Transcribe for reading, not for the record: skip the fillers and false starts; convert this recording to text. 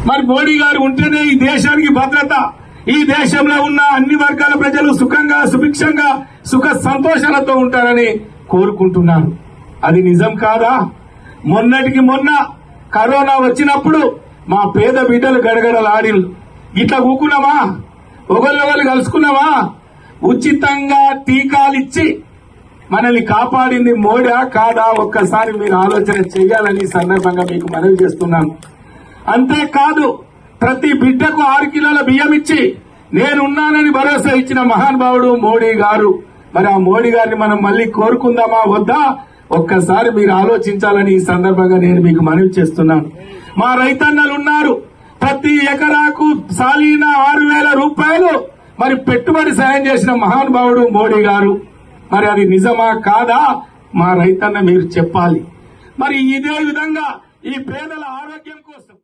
మరి మోడీ గారు ఉంటేనే ఈ దేశానికి భద్రత, ఈ దేశంలో ఉన్న అన్ని వర్గాల ప్రజలు సుఖంగా సుభిక్షంగా సుఖ సంతోషాలతో ఉంటారని కోరుకుంటున్నారు. అది నిజం కాదా? మొన్నటికి మొన్న కరోనా వచ్చినప్పుడు మా పేద బిడ్డలు గడగడలాడిల్లు. ఇట్లా కూకున్నామా? ఒకళ్ళు కలుసుకున్నామా? ఉచితంగా టీకాలిచ్చి మనల్ని కాపాడింది మోడా కాదా? ఒక్కసారి మీరు ఆలోచన చేయాలని సందర్భంగా మీకు మనవి చేస్తున్నాను. అంతేకాదు ప్రతి బిడ్డకు 6 కిలోల బియ్యం ఇచ్చి నేనున్నానని భరోసా ఇచ్చిన మహానుభావుడు మోడీ గారు. మరి ఆ మోడీ గారిని మనం మళ్ళీ కోరుకుందామా వద్దా? ఒక్కసారి మీరు ఆలోచించాలని ఈ సందర్భంగా నేను మీకు మనవి చేస్తున్నాను. మా రైతన్నలు ఉన్నారు, ప్రతి ఎకరాకు సాలీన 6,000 రూపాయలు మరి పెట్టుబడి సాయం చేసిన మహానుభావుడు మోడీ గారు. మరి అది నిజమా కాదా? మా రైతన్న మీరు చెప్పాలి. మరి ఇదే విధంగా ఈ పేదల ఆరోగ్యం కోసం